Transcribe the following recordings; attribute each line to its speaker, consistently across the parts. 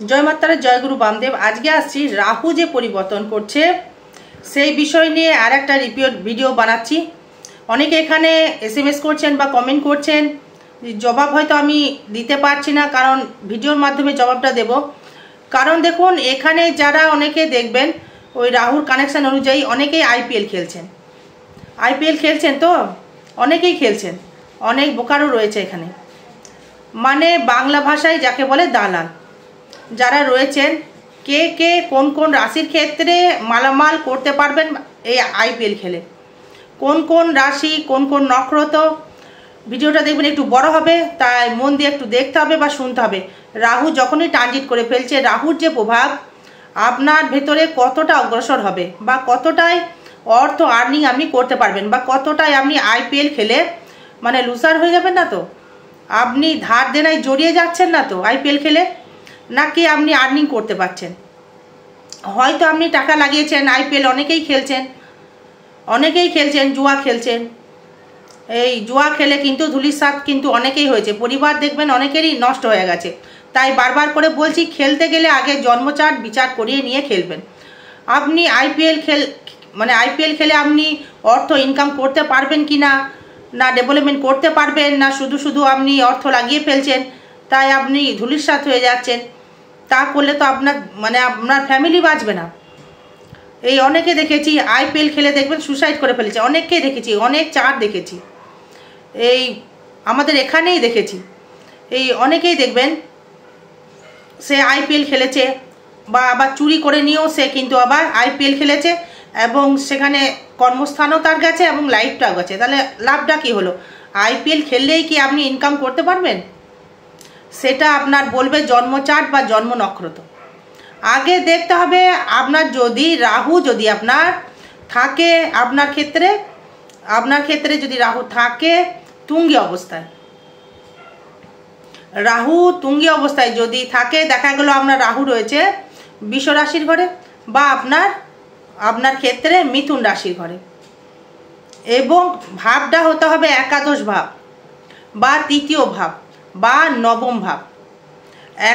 Speaker 1: জয় মাতারা, জয় গুরু বামদেব। আজকে আসছি রাহু যে পরিবর্তন করছে সেই বিষয় নিয়ে আর একটা ভিডিও বানাচ্ছি। অনেকে এখানে SMS করছেন বা কমেন্ট করছেন, জবাব হয়তো আমি দিতে পারছি না, কারণ ভিডিওর মাধ্যমে জবাবটা দেব। কারণ দেখুন, এখানে যারা অনেকে দেখবেন ওই রাহুর কানেকশন অনুযায়ী অনেকেই IPL খেলছেন, তো অনেকেই খেলছেন, অনেক বোকারও রয়েছে এখানে, মানে বাংলা ভাষায় যাকে বলে দালাল যারা রয়েছেন। কে কে কোন কোন রাশির ক্ষেত্রে মালামাল করতে পারবেন এই IPL খেলে, কোন কোন রাশি কোন কোন নক্ষত্র, ভিডিওটা দেখবেন একটু বড় হবে, তাই মন দিয়ে একটু দেখতে হবে বা শুনতে হবে। রাহু যখনই ট্রানজিট করে ফেলছে, রাহুর যে প্রভাব আপনার ভেতরে কতটা অগ্রসর হবে বা কতটাই অর্থ আর্নিং আপনি করতে পারবেন, বা কতটাই আপনি IPL খেলে মানে লুজার হয়ে যাবেন না তো, আপনি ধার দেনায় জড়িয়ে যাচ্ছেন না তো IPL খেলে, নাকি আপনি আর্নিং করতে পারছেন। হয়তো আপনি টাকা লাগিয়েছেন, IPL অনেকেই খেলছেন, জুয়া খেলছেন। এই জুয়া খেলে কিন্তু ধুলিসাৎ কিন্তু অনেকেই হয়েছে, পরিবার দেখবেন অনেকেরই নষ্ট হয়ে গেছে। তাই বারবার করে বলছি, খেলতে গেলে আগে জন্মচার্ট বিচার করিয়ে নিয়ে খেলবেন। আপনি IPL খেলে আপনি অর্থ ইনকাম করতে পারবেন কি না, না ডেভেলপমেন্ট করতে পারবেন না, শুধু শুধু আপনি অর্থ লাগিয়ে ফেলছেন, তাই আপনি ধুলিসাৎ হয়ে যাচ্ছেন। তা করলে তো আপনার ফ্যামিলি বাঁচবে না। এই অনেকে দেখেছি IPL খেলে দেখবেন সুসাইড করে ফেলেছে, অনেককেই দেখেছি, অনেক চার্ট দেখেছি, এই আমাদের এখানেই দেখেছি। এই অনেকেই দেখবেন সে IPL খেলেছে বা আবার চুরি করে নিয়েও সে কিন্তু আবার IPL খেলেছে, এবং সেখানে কর্মস্থানও তার গেছে এবং লাইফটাও গেছে। তাহলে লাভটা কি হলো? IPL খেললেই কি আপনি ইনকাম করতে পারবেন? সেটা আপনার বলবে জন্মচার্ট বা জন্ম নক্ষত্র। আগে দেখতে হবে আপনার যদি রাহু যদি আপনার থাকে, আপনার ক্ষেত্রে যদি রাহু থাকে তুঙ্গি অবস্থায় যদি থাকে, দেখা গেল আপনার রাহু রয়েছে বৃষ রাশির ঘরে, বা আপনার ক্ষেত্রে মিথুন রাশির ঘরে, এবং ভাবটা হতে হবে একাদশ ভাব বা তৃতীয় ভাব বা নবম ভাব।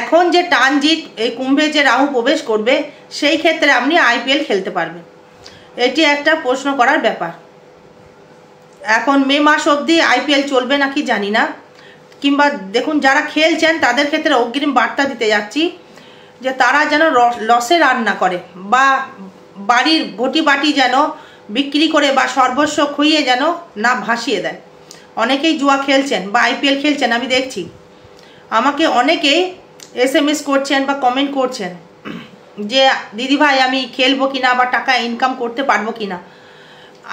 Speaker 1: এখন যে ট্রানজিট এই কুম্ভে যে রাহু প্রবেশ করবে, সেই ক্ষেত্রে আপনি IPL খেলতে পারবেন। এটি একটা প্রশ্ন করার ব্যাপার। এখন মে মাস অবধি IPL চলবে নাকি জানি না, কিংবা দেখুন যারা খেলছেন তাদের ক্ষেত্রে অগ্রিম বার্তা দিতে যাচ্ছি যে তারা যেন লসে রান না করে, বা বাড়ির ঘটি বাটি যেন বিক্রি করে বা সর্বস্ব খুইয়ে যেন না ভাসিয়ে দেয়। অনেকেই জুয়া খেলছেন বা IPL খেলছেন, আমি দেখছি আমাকে অনেকেই SMS করছেন বা কমেন্ট করছেন যে দিদি ভাই আমি খেলবো কিনা বা টাকা ইনকাম করতে পারবো কিনা।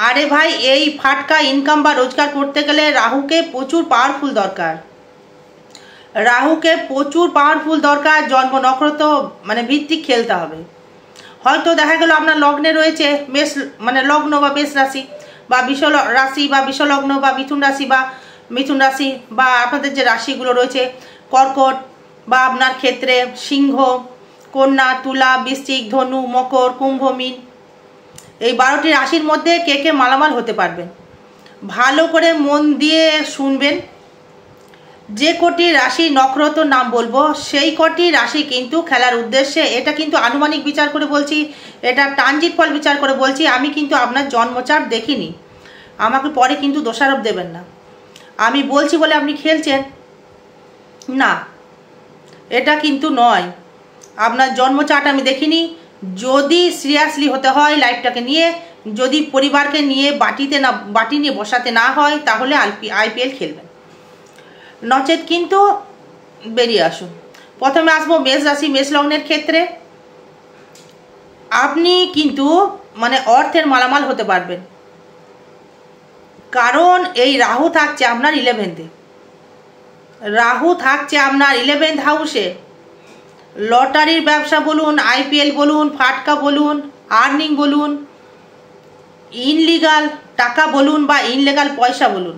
Speaker 1: আরে ভাই, এই ফাটকা ইনকাম বা রোজগার করতে গেলে রাহুকে প্রচুর পাওয়ারফুল দরকার, জন্ম নক্ষত্র ভিত্তিক খেলতে হবে। হয়তো দেখা গেল আপনার লগ্নে রয়েছে মেষ লগ্ন বা মেষ রাশি বা বৃষ রাশি বা বৃষ লগ্ন বা মিথুন রাশি, বা আপনাদের যে রাশিগুলো রয়েছে কর্কট, বা আপনার ক্ষেত্রে সিংহ, কন্যা, তুলা, বৃশ্চিক, ধনু, মকর, কুম্ভ, মীন। এই 12টি রাশির মধ্যে কে কে মালামাল হতে পারবেন, ভালো করে মন দিয়ে শুনবেন। যে কটি রাশি নক্ষত্র নাম বলবো, সেই কটি রাশি কিন্তু খেলার উদ্দেশ্যে, এটা কিন্তু আনুমানিক বিচার করে বলছি, এটা ট্রানজিট ফল বিচার করে বলছি। আমি কিন্তু আপনার জন্মচার্ট দেখিনি, আমাকে পরে কিন্তু দোষারোপ দেবেন না। আমি বলছি বলে আপনি খেলছেন না, এটা কিন্তু নয়। আপনার জন্মচার্ট আমি দেখিনি। যদি সিরিয়াসলি হতে হয় লাইফটাকে নিয়ে, যদি পরিবারকে নিয়ে বাটি নিয়ে বসাতে না হয়, তাহলে IPL খেলবেন, নচেত কিন্তু বেরিয়ে আসুন। প্রথমে আসবো মেষ রাশি, মেষ লগ্নের ক্ষেত্রে আপনি কিন্তু অর্থের মালামাল হতে পারবেন, কারণ এই রাহু থাকছে আপনার 11th হাউসে। লটারির ব্যবসা বলুন, IPL বলুন, ফাটকা বলুন, আর্নিং বলুন, ইনলিগাল টাকা বলুন বা ইনলিগাল পয়সা বলুন,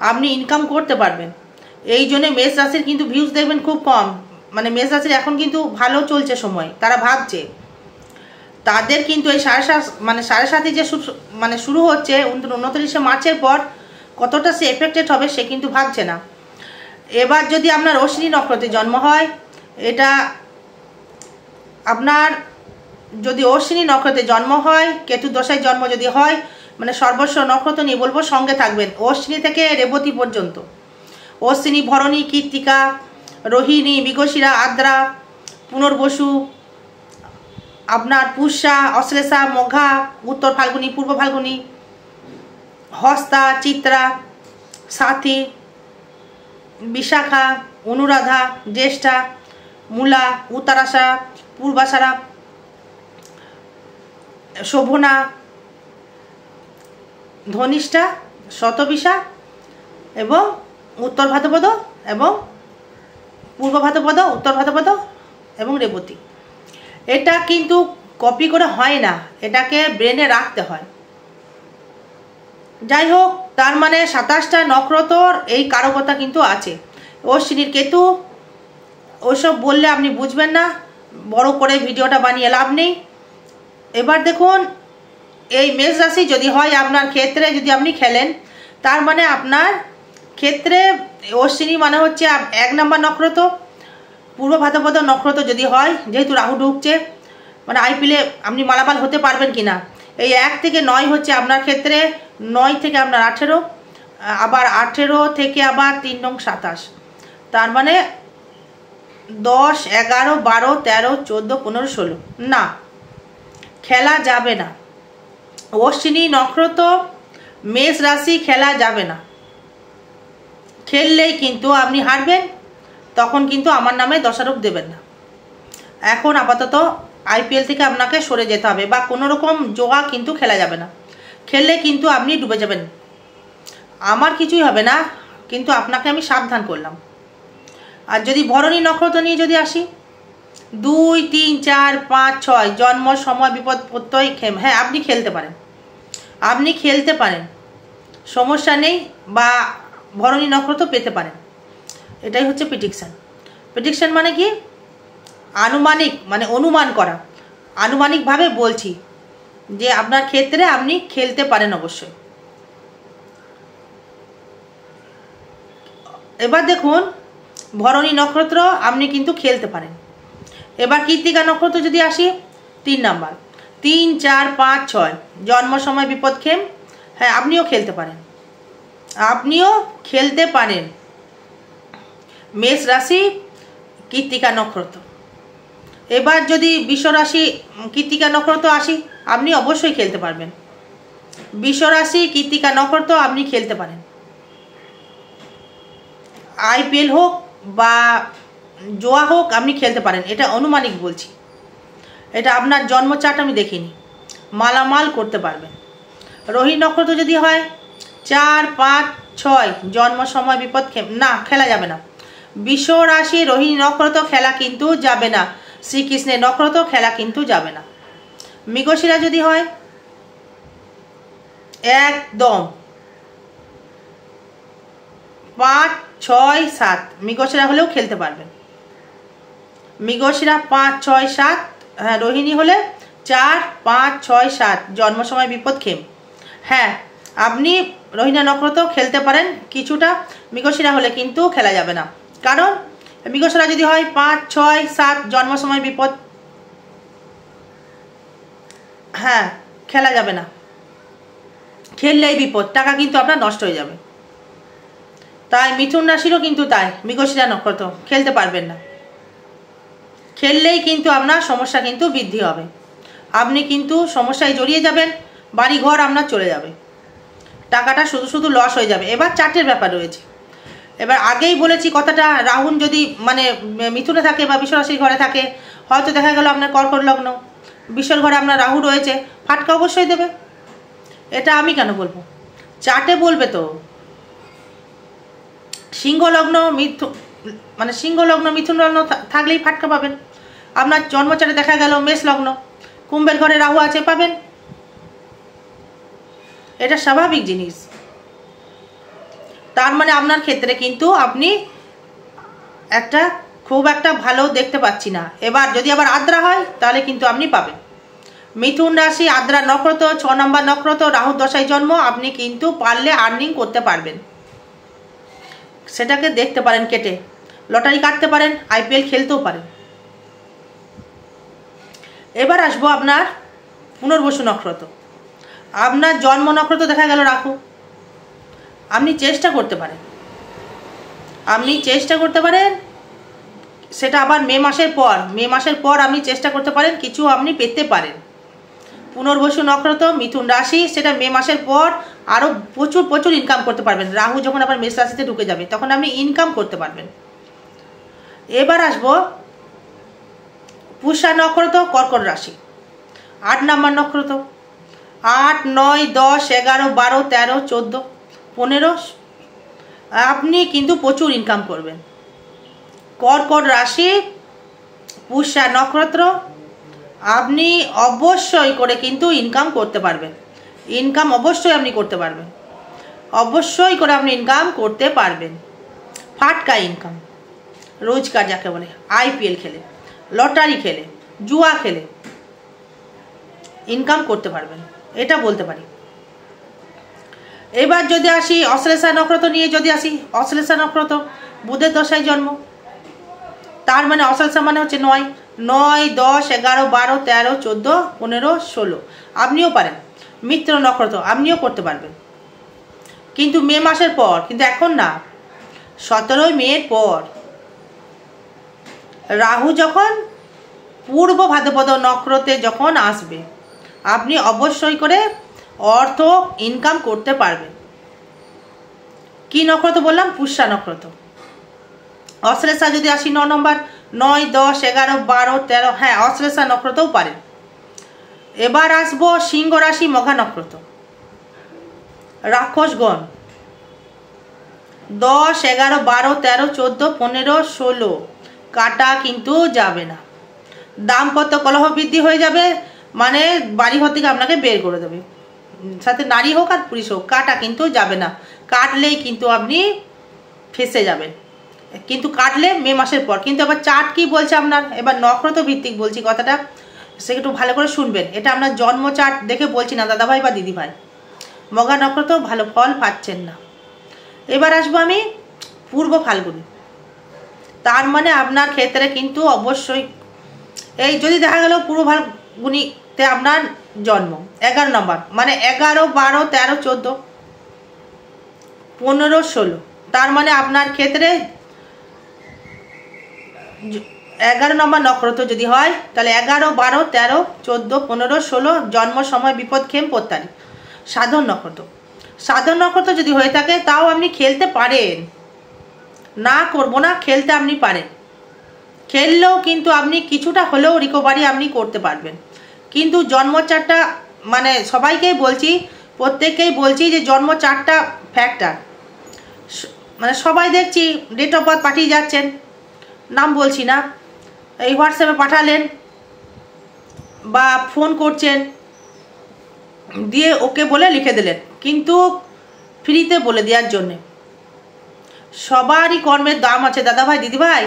Speaker 1: আপনি ইনকাম করতে পারবেন। এই জন্য মেষ রাশির কিন্তু ভিউজ দেখবেন খুব কম, মেষ রাশির এখন কিন্তু ভালো চলছে সময়, তারা ভাবছে তাদের কিন্তু এই 7.5 যে শুরু হচ্ছে 29শে মার্চের পর কতটা সে এফেক্টেড হবে সে কিন্তু ভাবছে না। এবার যদি আপনার অশ্বিনী নক্ষত্রে জন্ম হয়, এটা আপনার যদি অশ্বিনী নক্ষত্রে জন্ম হয়, কেতু দশায় জন্ম যদি হয়, মানে সর্বস্ব নক্ষত্র নিয়ে বলবো সঙ্গে থাকবেন অশ্বিনী থেকে রেবতী পর্যন্ত। অশ্বিনী, ভরণী, কৃত্তিকা, রোহিণী, মৃগশিরা, আদ্রা, পুনর্বসু, আপনার পুষ্যা, অশ্লেষা, মঘা, উত্তর ফাল্গুনী, পূর্ব ফাল্গুনী, হস্তা, চিত্রা, সাথী, বিশাখা, অনুরাধা, জ্যেষ্ঠা, মূলা, উত্তরাষাঢ়া, পূর্বাষাঢ়া, শোভনা, ধনিষ্ঠা, শতবিশা এবং উত্তর ভাদ্রপদ এবং পূর্ব ভাদ্রপদ, উত্তর ভাদ্রপদ এবং রেবতী। এটা কিন্তু কপি করে হয় না, এটাকে ব্রেনে রাখতে হয়। যাই হোক, তার মানে 27টা নক্ষত্রর এই কারকতা কিন্তু আছে। অশ্বিনীর কেতু ওইসব বললে আপনি বুঝবেন না, বড় করে ভিডিওটা বানিয়ে লাভ নেই। এবার দেখুন, এই মেষ রাশি যদি হয় আপনার ক্ষেত্রে, যদি আপনি খেলেন, তার মানে আপনার ক্ষেত্রে অশ্বিনী মানে হচ্ছে 1 নম্বর নক্ষত্র, পূর্ব ভাদ্রপদ নক্ষত্র যদি হয়, যেহেতু রাহু ঢুকছে, মানে আইপিএলে আপনি মালামাল হতে পারবেন কি না। এই 1 থেকে 9 হচ্ছে আপনার ক্ষেত্রে, 9 থেকে আপনার 18, আবার 18 থেকে আবার 3 নং 27, তার মানে 10, 11, 12, 13, 14, 15, 16 না, খেলা যাবে না। অশ্বিনী নক্ষত্র মেষ রাশি খেলা যাবে না। খেললেই কিন্তু আপনি হারবেন, তখন কিন্তু আমার নামে দোষারোপ দেবেন না। এখন আপাতত আইপিএল থেকে আপনাকে সরে যেতে হবে, বা কোনো রকম জোয়া কিন্তু খেলা যাবে না। খেললে কিন্তু আপনি ডুবে যাবেন। আমার কিছুই হবে না, কিন্তু আপনাকে আমি সাবধান করলাম। আর যদি ভরণী নক্ষত্র নিয়ে যদি আসি, 2, 3, 4, 5, 6 জন্ম, সময়, বিপদ, প্রত্যয়, খেম, হ্যাঁ আপনি খেলতে পারেন, আপনি খেলতে পারেন, সমস্যা নেই, বা ভরণী নক্ষত্র পেতে পারেন। এটাই হচ্ছে প্রেডিকশান। প্রেডিকশান মানে কি? আনুমানিক, মানে অনুমান করা। আনুমানিকভাবে বলছি যে আপনার ক্ষেত্রে আপনি খেলতে পারেন অবশ্যই। এবার দেখুন, ভরণী নক্ষত্র আপনি কিন্তু খেলতে পারেন। এবার কৃত্তিকা নক্ষত্র যদি আসি, 3 নাম্বার, 3, 4, 5, 6 জন্ম, সময়, বিপদ, খেম, হ্যাঁ আপনিও খেলতে পারেন, আপনিও খেলতে পারেন। মেষ রাশি, কৃত্তিকা নক্ষত্র। এবার যদি বিশ্বরাশি কৃত্তিকা নক্ষত্র আসি, আপনি অবশ্যই খেলতে পারবেন। বিশ্বরাশি কৃত্তিকা নক্ষত্র আপনি খেলতে পারেন। আইপিএল হোক বা জোয়া হোক, আপনি খেলতে পারেন। এটা অনুমানিক বলছি, এটা আপনার জন্ম চার্ট আমি দেখিনি, মালামাল করতে পারবেন। রোহিণী নক্ষত্র যদি হয়, 4, 5, 6 জন্ম, সময়, বিপদ, খেম, না খেলা যাবে না। বিশ্ব রাশি রোহিণী নক্ষত্র খেলা কিন্তু যাবে না। শ্রীকৃষ্ণের নক্ষত্র খেলা কিন্তু যাবে না। মৃগশিরা যদি হয়, একদম 5, 6, 7 মৃগশিরা হলেও খেলতে পারবেন। মৃগশিরা 5, 6, 7, হ্যাঁ রোহিণী হলে 4, 5, 6, 7 জন্ম, সময়, বিপদ, খেম, হ্যাঁ আপনি রোহিণী নক্ষত্র খেলতে পারেন কিছুটা। মৃগশিরা হলে কিন্তু খেলা যাবে না, কারণ মৃগশিরা যদি হয় 5, 6, 7 জন্ম, সময়, বিপদ, হ্যাঁ খেলা যাবে না। খেললেই বিপদ, টাকা কিন্তু আপনার নষ্ট হয়ে যাবে। তাই মিথুন রাশিরও কিন্তু তাই, মৃগশিরা নক্ষত্র খেলতে পারবেন না। খেললেই কিন্তু আপনার সমস্যা কিন্তু বৃদ্ধি হবে, আপনি কিন্তু সমস্যায় জড়িয়ে যাবেন, বাড়ি ঘর আপনার চলে যাবে, টাকাটা শুধু শুধু লস হয়ে যাবে। এবার চার্টের ব্যাপার রয়েছে। এবার আগেই বলেছি কথাটা, রাহু যদি মানে মিথুনে থাকে বা বিশ্বরাশির ঘরে থাকে, হয়তো দেখা গেল আপনার কর্কট লগ্ন, বিশ্বর ঘরে আপনার রাহু রয়েছে, ফাটকা অবশ্যই দেবে। এটা আমি কেন বলবো, চার্টে বলবে তো। সিংহ লগ্ন, মানে সিংহ লগ্ন, মিথুন লগ্ন থাকলেই ফাটকা পাবেন। আপনার জন্মচারে দেখা গেল মেষ লগ্ন, কুম্ভের ঘরে রাহু আছে, পাবেন। এটা স্বাভাবিক জিনিস। তার মানে আপনার ক্ষেত্রে কিন্তু আপনি খুব একটা ভালো দেখতে পাচ্ছি না। এবার যদি আবার আদ্রা হয়, তাহলে কিন্তু আপনি পাবেন। মিথুন রাশি, আদ্রা নক্ষত্র, 6 নম্বর নক্ষত্র, রাহু দশায় জন্ম, আপনি কিন্তু পারলে আর্নিং করতে পারবেন। সেটাকে দেখতে পারেন কেটে, লটারি কাটতে পারেন, আইপিএল খেলতেও পারেন। এবার আসবো আপনার পুনর্বসু নক্ষত্র। আপনার জন্ম নক্ষত্র দেখা গেল রাহু। আপনি চেষ্টা করতে পারেন, সেটা আবার মে মাসের পর আপনি চেষ্টা করতে পারেন, কিছু আপনি পেতে পারেন। পুনর্বসু নক্ষত্র, মিথুন রাশি, সেটা মে মাসের পর আরও প্রচুর ইনকাম করতে পারবেন। রাহু যখন আবার মেষ রাশিতে ঢুকে যাবে তখন আপনি ইনকাম করতে পারবেন। এবার আসবো পুষ্যা নক্ষত্র, কর্কট রাশি, 8 নম্বর নক্ষত্র। 8, 9, 10, 11, 12, 13, 14, 15 আপনি কিন্তু প্রচুর ইনকাম করবেন। কর্কট রাশি, পুষ্যা নক্ষত্র, আপনি অবশ্যই করে কিন্তু ইনকাম করতে পারবেন। ইনকাম অবশ্যই আপনি করতে পারবেন, অবশ্যই করে আপনি ইনকাম করতে পারবেন। ফাটকা ইনকাম, রোজগার যাকে বলে, IPL খেলে, লটারি খেলে, জুয়া খেলে ইনকাম করতে পারবেন, এটা বলতে পারি। এবার যদি আসি অশ্লেষা নক্ষত্র নিয়ে, অশ্লেষা নক্ষত্র বুধের দশায় জন্ম। তার মানে অশ্লেষা মানে হচ্ছে 9, 10, 11, 12, 13, 14, 15, 16 আপনিও পারেন। মিত্র নক্ষত্র আপনিও করতে পারবেন, কিন্তু মে মাসের পর, কিন্তু এখন না। 17 মের পর রাহু যখন পূর্ব ভাদ্রপদ নক্ষত্রে যখন আসবে, আপনি অবশ্যই করে অর্থ ইনকাম করতে পারবেন। কি নক্ষত্র বললাম? পুষ্যা নক্ষত্র। অশ্লেষা যদি আসি 9 নম্বর, 9, 10, 11, 12, 13, হ্যাঁ অশ্লেষা নক্ষত্রও পারেন। এবার আসবো সিংহ রাশি, মঘা নক্ষত্র, রাক্ষসগণ। 10, 11, 12, 13, 14, 15, 16 কাটা কিন্তু যাবে না। দাম্পত্য কলহ বৃদ্ধি হয়ে যাবে, মানে বাড়ি ঘর থেকে আপনাকে বের করে দেবে, সাথে নারী হোক আর পুরুষ হোক, কাটা কিন্তু যাবে না। কাটলেই কিন্তু আপনি ফেসে যাবেন, কিন্তু কাটলে মে মাসের পর। কিন্তু আবার চার্ট কি বলছে আপনার, এবার নক্ষত্র ভিত্তিক বলছি কথাটা, সে একটু ভালো করে শুনবেন। এটা আপনার জন্ম চার্ট দেখে বলছি না দাদাভাই বা দিদিভাই। মঘা নক্ষত্র ভালো ফল পাচ্ছেন না। এবার আসবো আমি পূর্ব ফাল্গুনি। তার মানে আপনার ক্ষেত্রে কিন্তু অবশ্যই এই যদি দেখা গেল পূর্ব ফাল্গুনিতে আপনার জন্ম, 11 নম্বর, মানে 11, 12, 13, 14, 15, 16 তার মানে আপনার ক্ষেত্রে 11 নম্বর নক্ষত্র যদি হয় তাহলে 11, 12, 13, 14, 15, 16 জন্ম সময় বিপদক্ষেম প্রত্যারী। সাধন নক্ষত্র যদি হয়ে থাকে তাও আপনি খেলতে পারেন, না করবো না, খেলতে আপনি পারেন। খেললেও কিন্তু আপনি কিছুটা হলেও রিকভারি আপনি করতে পারবেন। কিন্তু জন্ম চারটা, মানে সবাইকেই বলছি, প্রত্যেককেই বলছি যে জন্ম চারটা ফ্যাক্টর, মানে সবাই দেখছি ডেট অফ বার্থ পাঠিয়ে যাচ্ছেন, নাম বলছি না, এই হোয়াটসঅ্যাপে পাঠালেন বা ফোন করছেন, দিয়ে ওকে বলে লিখে দিলেন, কিন্তু ফ্রিতে বলে দেওয়ার জন্যে। সবারই কর্মের দাম আছে দাদাভাই দিদিভাই,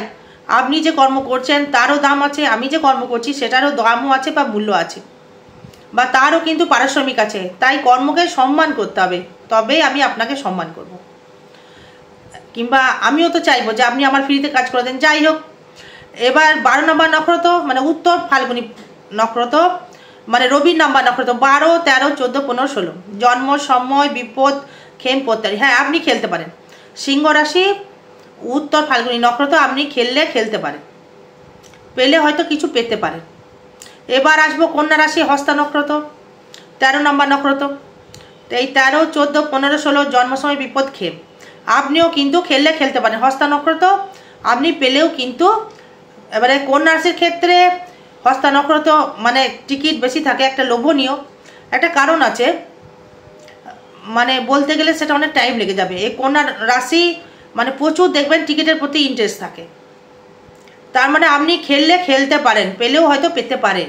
Speaker 1: আপনি যে কর্ম করছেন তারও দাম আছে, আমি যে কর্ম করছি সেটারও দামও আছে বা মূল্য আছে, বা তারও কিন্তু পারিশ্রমিক আছে। তাই কর্মকে সম্মান করতে হবে, তবেই আমি আপনাকে সম্মান করব। কিংবা আমিও তো চাইবো যে আপনি আমার ফ্রিতে কাজ করে দেন। যাই হোক, এবার 12 নম্বর নক্ষত্র মানে উত্তর ফাল্গুনি নক্ষত্র, মানে রবির নাম্বার নক্ষত্র, 12, 13, 14, 15, 16 জন্ম সময় বিপদ ক্ষেম প্রত্যারী। হ্যাঁ আপনি খেলতে পারেন। সিংহ রাশি, উত্তর ফাল্গুনি নক্ষত্র, আপনি খেলতে পারেন, পেলে হয়তো কিছু পেতে পারেন। এবার আসবো কন্যা রাশি, হস্তা নক্ষত্র, 13 নম্বর নক্ষত্র। এই 13, 14, 15, 16 জন্ম সময় বিপদ ক্ষেম, আপনিও কিন্তু খেলতে পারেন। হস্তা নক্ষত্র আপনি পেলেও কিন্তু, এবারে কন্যা রাশির ক্ষেত্রে হস্তা নক্ষত্র মানে টিকিট বেশি থাকে, একটা লোভনীয় একটা কারণ আছে, মানে বলতে গেলে সেটা অনেক টাইম লেগে যাবে। এই কন্যা রাশি মানে প্রচুর দেখবেন টিকিটের প্রতি ইন্টারেস্ট থাকে, তার মানে আপনি খেলতে পারেন, পেলেও হয়তো পেতে পারেন।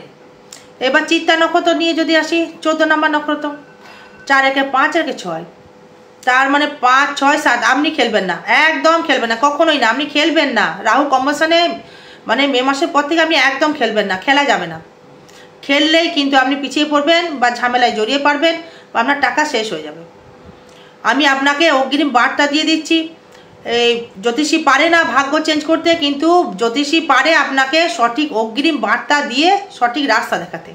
Speaker 1: এবার চিত্তা নক্ষত্র নিয়ে যদি আসি, 14 নম্বর নক্ষত্র, 4 একে 5 একে 6 তার মানে 5, 6, 7 আপনি খেলবেন না, একদম খেলবেন না, কখনোই না, আপনি খেলবেন না। রাহু কম্বিনেশনে মানে মে মাসের পর থেকে আপনি একদম খেলবেন না, খেলা যাবে না। খেললেই কিন্তু আপনি পিছিয়ে পড়বেন বা ঝামেলায় জড়িয়ে পড়বেন বা আপনার টাকা শেষ হয়ে যাবে। আমি আপনাকে অগ্রিম বার্তা দিয়ে দিচ্ছি, এই জ্যোতিষী পারে না ভাগ্য চেঞ্জ করতে, কিন্তু জ্যোতিষী পারে আপনাকে সঠিক অগ্রিম বার্তা দিয়ে সঠিক রাস্তা দেখাতে।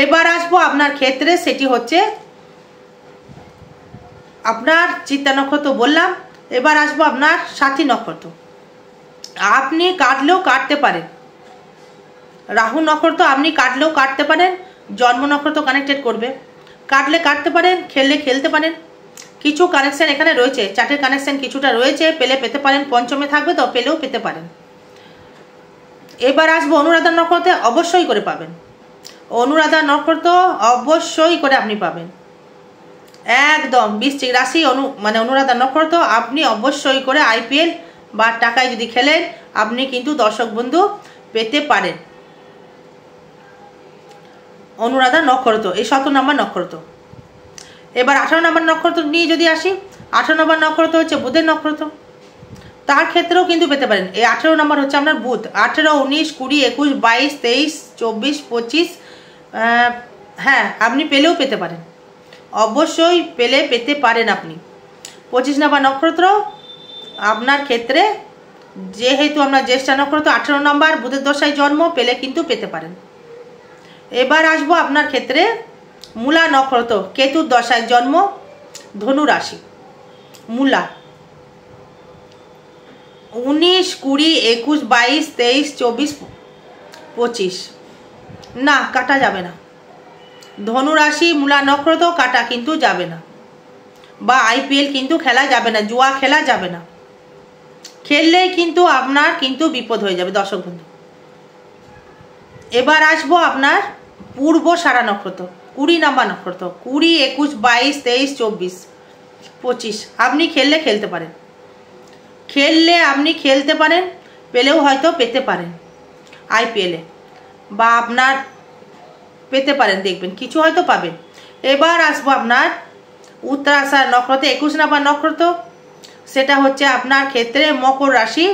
Speaker 1: এবার আসবো আপনার ক্ষেত্রে, সেটি হচ্ছে আপনার চিত্তা নক্ষত্র বললাম। এবার আসবো আপনার সাথী নক্ষত্র। আপনি কাটলেও কাটতে পারেন, রাহু নক্ষত্র আপনি কাটলেও কাটতে পারেন, জন্ম নক্ষত্র কানেক্টেড করবে, কাটলে কাটতে পারেন, খেললে খেলতে পারেন। কিছু কানেকশন এখানে রয়েছে, চার্টের কানেকশন কিছুটা রয়েছে, পেলে পেতে পারেন, পঞ্চমে থাকবে তো পেলেও পেতে পারেন। এবার আসবো অনুরাধা নক্ষত্রে, অবশ্যই করে পাবেন। অনুরাধা নক্ষত্র অবশ্যই করে আপনি পাবেন, একদম বৃশ্চিক রাশি অনুরাধা নক্ষত্র আপনি অবশ্যই করে IPL বা টাকায় যদি খেলেন আপনি কিন্তু দর্শক বন্ধু পেতে পারেন। অনুরাধা নক্ষত্র এই 17 নম্বর নক্ষত্র। এবার 18 নম্বর নক্ষত্র নিয়ে যদি আসি, 18 নম্বর নক্ষত্র হচ্ছে বুধের নক্ষত্র, তার ক্ষেত্রেও কিন্তু পেতে পারেন। এই 18 নম্বর হচ্ছে আপনার বুধ। 18, 19, 20, 21, 22, 23, 24, 25, হ্যাঁ আপনি পেলেও পেতে পারেন, অবশ্যই পেলে পেতে পারেন আপনি। 25 নম্বর নক্ষত্র আপনার ক্ষেত্রে, যেহেতু আপনার জ্যেষ্ঠা নক্ষত্র 18 নম্বর বুধের দশায় জন্ম, পেলে কিন্তু পেতে পারেন। এবার আসবো আপনার ক্ষেত্রে মূলা নক্ষত্র, কেতুর দশায় জন্ম, ধনু রাশি, মূলা। 19, 20, 21, 22, 23, 24, 25 না কাটা যাবে না। ধনু রাশি মূলা নক্ষত্র কাটা কিন্তু যাবে না, বা IPL কিন্তু খেলা যাবে না, জুয়া খেলা যাবে না, খেললেই কিন্তু আপনার কিন্তু বিপদ হয়ে যাবে দর্শক বন্ধু। এবার আসবো আপনার পূর্ব সারা নক্ষত্র, 20 নম্বর নক্ষত্র, 20, 21, 22, 23, 24, 25 আপনি খেললে খেলতে পারেন, খেললে আপনি খেলতে পারেন, পেলেও হয়তো পেতে পারেন IPL-এ, বা আপনার পেতে পারেন, দেখবেন কিছু হয়তো পাবেন। এবার আসবো আপনার উত্তরাষাঢ় নক্ষত্র, 21 নম্বর নক্ষত্র, সেটা হচ্ছে আপনার ক্ষেত্রে মকর রাশি,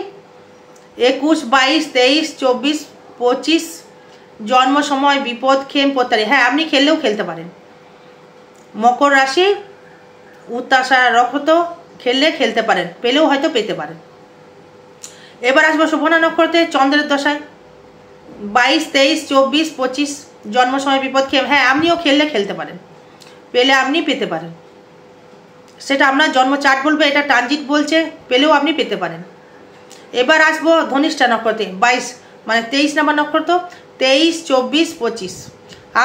Speaker 1: 21, 22, 23, 24, 25 জন্ম সময় বিপদ খেম পত্তারি, হ্যাঁ আপনি খেললেও খেলতে পারেন। মকর রাশি উত্তরাষাঢ় নক্ষত্র খেললে খেলতে পারেন, পেলেও হয়তো পেতে পারেন। এবার আসবো শোভনা নক্ষত্রে, চন্দ্রের দশায় 22, 23, 24, 25 জন্ম সময় বিপদ খেম, হ্যাঁ আপনিও খেললে খেলতে পারেন, পেলে আপনি পেতে পারেন। সেটা আপনার জন্ম চার্ট বলবে, এটা ট্রানজিট বলছে, পেলেও আপনি পেতে পারেন। এবার আসবো ধনিষ্ঠা নক্ষত্রে, 22 মানে 23 নম্বর নক্ষত্র, 23, 24, 25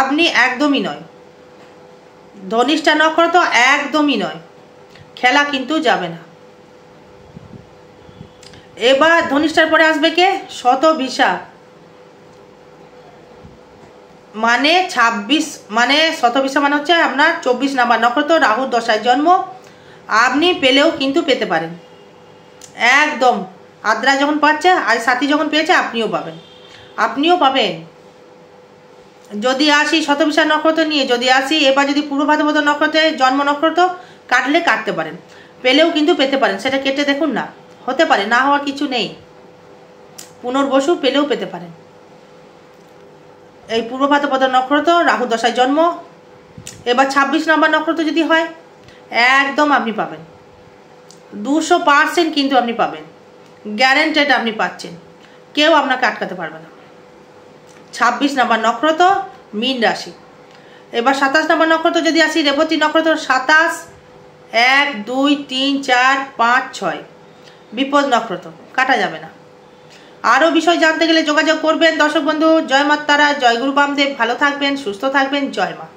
Speaker 1: আপনি একদমই নয়, ধনিষ্ঠা নক্ষত্র একদমই নয়, খেলা কিন্তু যাবে না। এবার ধনিষ্ঠার পরে আসবে কে, শতভিষা মানে 26 মানে শতভিষা মানে হচ্ছে আপনার 24 নম্বর নক্ষত্র, রাহুর দশায় জন্ম, আপনি পেলেও কিন্তু পেতে পারেন, একদম আদ্রা যখন পাচ্ছে আর সাথী যখন পেয়েছে আপনিও পাবেন, আপনিও পাবেন। যদি আসি শতভিষা নক্ষত্র নিয়ে যদি আসি, এবার যদি পূর্ব ভাদ্রপদ নক্ষত্রে জন্ম নক্ষত্র, কাটলে কাটতে পারেন, পেলেও কিন্তু পেতে পারেন, সেটা কেটে দেখুন না, হতে পারে, না হওয়ার কিছু নেই। পুনর্বসু পেলেও পেতে পারেন। এই পূর্ব ভাদ্রপদ নক্ষত্র রাহু দশায় জন্ম, এবার 26 নম্বর নক্ষত্র যদি হয় একদম আপনি পাবেন, 200% কিন্তু আপনি পাবেন, গ্যারেন্টেড আপনি পাচ্ছেন, কেউ আপনাকে আটকাতে পারবে না। 26 নম্বর নক্ষত্র মীন রাশি। এবার 27 নম্বর নক্ষত্র যদি আসি, রেবতী নক্ষত্র 27, 1, 2, 3, 4, 5, 6 বিপদ নক্ষত্র, কাটা যাবে না। আরও বিষয় জানতে গেলে যোগাযোগ করবেন দর্শক বন্ধু। জয় মা তারা, জয় গুরু বামদেব, ভালো থাকবেন, সুস্থ থাকবেন, জয় মা।